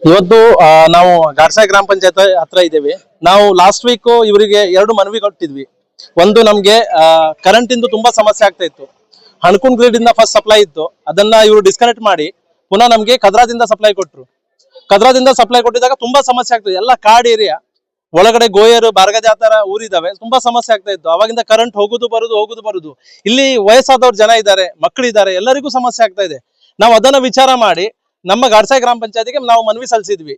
ಇವತ್ತು ನಾವು ಗಾಡ್ಸಾಯಿ ಗ್ರಾಮ ಪಂಚಾಯತ್ ಹತ್ರ ಇದ್ದೇವೆ. ನಾವು ಲಾಸ್ಟ್ ವೀಕ್ ಇವರಿಗೆ 2 ಮನವಿ ಕೊಟ್ಟಿದ್ವಿ. ಒಂದು, ನಮ್ಗೆ ಕರೆಂಟ್ ಇಂದು ತುಂಬಾ ಸಮಸ್ಯೆ ಆಗ್ತಾ ಇತ್ತು. ಹಣಕುಂಡ್ ಗ್ರಿಡ್ ಇಂದ ಫಸ್ಟ್ ಸಪ್ಲೈ ಇತ್ತು, ಅದನ್ನ ಇವರು ಡಿಸ್ಕನೆಕ್ಟ್ ಮಾಡಿ ಪುನಃ ನಮ್ಗೆ ಕದ್ರಾದಿಂದ ಸಪ್ಲೈ ಕೊಟ್ರು. ಕದ್ರಾದಿಂದ ಸಪ್ಲೈ ಕೊಟ್ಟಿದಾಗ ತುಂಬಾ ಸಮಸ್ಯೆ ಆಗ್ತದೆ. ಎಲ್ಲ ಕಾಡ್ ಏರಿಯಾ ಒಳಗಡೆ ಗೋಯರು ಬಾರ್ಗದೆ ಆ ತರ ಊರಿದಾವೆ, ತುಂಬಾ ಸಮಸ್ಯೆ ಆಗ್ತಾ ಇತ್ತು. ಅವಾಗಿಂದ ಕರೆಂಟ್ ಹೋಗುದು ಬರುದು. ಇಲ್ಲಿ ವಯಸ್ಸಾದವ್ರು ಜನ ಇದ್ದಾರೆ, ಮಕ್ಕಳಿದ್ದಾರೆ, ಎಲ್ಲರಿಗೂ ಸಮಸ್ಯೆ ಆಗ್ತಾ ಇದೆ. ನಾವು ಅದನ್ನ ವಿಚಾರ ಮಾಡಿ ನಮ್ಮ ಗಾಡ್ಸಾಯಿ ಗ್ರಾಮ ಪಂಚಾಯತಿಗೆ ನಾವು ಮನವಿ ಸಲ್ಲಿಸಿದ್ವಿ.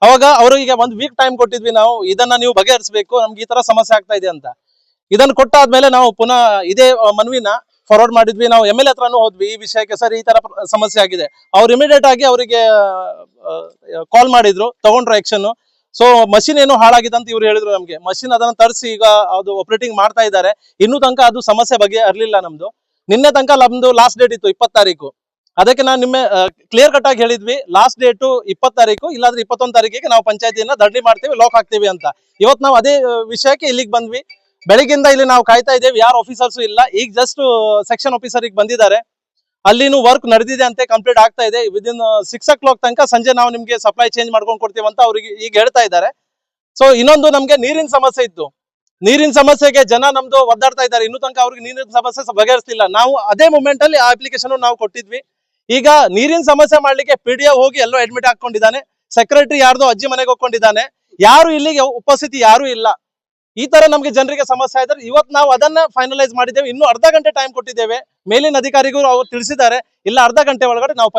ಅವಾಗ ಅವರಿಗೆ 1 ವೀಕ್ ಟೈಮ್ ಕೊಟ್ಟಿದ್ವಿ. ನಾವು ಇದನ್ನ ನೀವು ಬಗೆಹರಿಸಬೇಕು, ನಮ್ಗೆ ಈ ತರ ಸಮಸ್ಯೆ ಆಗ್ತಾ ಇದೆ ಅಂತ. ಇದನ್ನ ಕೊಟ್ಟಾದ್ಮೇಲೆ ನಾವು ಪುನಃ ಇದೇ ಮನವಿನ ಫಾರ್ವರ್ಡ್ ಮಾಡಿದ್ವಿ. ನಾವು MLA ಹತ್ರನೂ ಹೋದ್ವಿ ಈ ವಿಷಯಕ್ಕೆ. ಸರ್, ಈ ತರ ಸಮಸ್ಯೆ ಆಗಿದೆ. ಅವ್ರು ಇಮಿಡಿಯೇಟ್ ಆಗಿ ಅವರಿಗೆ ಕಾಲ್ ಮಾಡಿದ್ರು, ತಗೊಂಡ್ರು ಆಕ್ಷನ್. ಸೊ ಮಷಿನ್ ಏನೋ ಹಾಳಾಗಿದೆ ಅಂತ ಇವ್ರು ಹೇಳಿದ್ರು ನಮ್ಗೆ. ಮಷಿನ್ ಅದನ್ನ ತರಿಸಿ ಈಗ ಅದು ಆಪರೇಟಿಂಗ್ ಮಾಡ್ತಾ ಇದ್ದಾರೆ. ಇನ್ನೂ ತನಕ ಅದು ಸಮಸ್ಯೆ ಬಗೆಹರಲಿಲ್ಲ ನಮ್ದು. ನಿನ್ನೆ ತನಕ ನಮ್ದು ಲಾಸ್ಟ್ ಡೇಟ್ ಇತ್ತು 20 ತಾರೀಕು. ಅದಕ್ಕೆ ನಾನು ನಿಮ್ಮೆ ಕ್ಲಿಯರ್ ಕಟ್ ಆಗಿ ಹೇಳಿದ್ವಿ, ಲಾಸ್ಟ್ ಡೇಟ್ 20 ತಾರೀಕು, ಇಲ್ಲಾಂದ್ರೆ 21 ತಾರೀಕಿಗೆ ನಾವು ಪಂಚಾಯತಿಯನ್ನ ದಂಡಿ ಮಾಡ್ತೀವಿ, ಲಾಕ್ ಹಾಕ್ತೀವಿ ಅಂತ. ಇವತ್ತು ನಾವು ಅದೇ ವಿಷಯಕ್ಕೆ ಇಲ್ಲಿಗೆ ಬಂದ್ವಿ. ಬೆಳಗಿಂದ ಇಲ್ಲಿ ನಾವು ಕಾಯ್ತಾ ಇದ್ದೇವೆ, ಯಾರು ಆಫೀಸರ್ಸ್ ಇಲ್ಲ. ಈಗ ಜಸ್ಟ್ ಸೆಕ್ಷನ್ ಆಫೀಸರ್ ಈಗ ಬಂದಿದ್ದಾರೆ. ಅಲ್ಲಿನೂ ವರ್ಕ್ ನಡೆದಿದೆ ಅಂತೆ, ಕಂಪ್ಲೀಟ್ ಆಗ್ತಾ ಇದೆ. ವಿದಿನ್ 6 o'clock ತನಕ ಸಂಜೆ ನಾವು ನಿಮ್ಗೆ ಸಪ್ಲೈ ಚೇಂಜ್ ಮಾಡ್ಕೊಂಡು ಕೊಡ್ತೀವಿ ಅಂತ ಅವ್ರಿಗೆ ಈಗ ಹೇಳ್ತಾ ಇದ್ದಾರೆ. ಸೊ ಇನ್ನೊಂದು, ನಮ್ಗೆ ನೀರಿನ ಸಮಸ್ಯೆ ಇತ್ತು. ನೀರಿನ ಸಮಸ್ಯೆಗೆ ಜನ ನಮ್ದು ಒದ್ದಾಡ್ತಾ ಇದ್ದಾರೆ. ಇನ್ನೂ ತನಕ ಅವ್ರಿಗೆ ನೀರಿನ ಸಮಸ್ಯೆ ಬಗೆಹರಿಸಲಿಲ್ಲ. ನಾವು ಅದೇ ಮೂಮೆಂಟ್ ಅಲ್ಲಿ ಆ ಅಪ್ಲಿಕೇಶನ್ ನಾವು ಕೊಟ್ಟಿದ್ವಿ. ಈಗ ನೀರಿನ ಸಮಸ್ಯೆ ಮಾಡ್ಲಿಕ್ಕೆ PDO ಹೋಗಿ ಎಲ್ಲೋ ಅಡ್ಮಿಟ್ ಹಾಕೊಂಡಿದ್ದಾನೆ. ಸೆಕ್ರೆಟರಿ ಯಾರ್ದೋ ಅಜ್ಜಿ ಮನೆಗೆ ಹೋಗ್ಕೊಂಡಿದ್ದಾನೆ. ಯಾರು ಇಲ್ಲಿಗೆ ಉಪಸ್ಥಿತಿ ಯಾರು ಇಲ್ಲ. ಈ ತರ ನಮ್ಗೆ ಜನರಿಗೆ ಸಮಸ್ಯೆ ಆಯ್ತಾರೆ. ಇವತ್ತು ನಾವು ಅದನ್ನ ಫೈನಲೈಸ್ ಮಾಡಿದ್ದೇವೆ. ಇನ್ನು ಅರ್ಧ ಗಂಟೆ ಟೈಮ್ ಕೊಟ್ಟಿದ್ದೇವೆ. ಮೇಲಿನ ಅಧಿಕಾರಿಗಳು ಅವ್ರು ತಿಳಿಸಿದ್ದಾರೆ, ಇಲ್ಲ ಅರ್ಧ ಗಂಟೆ ಒಳಗಡೆ ನಾವು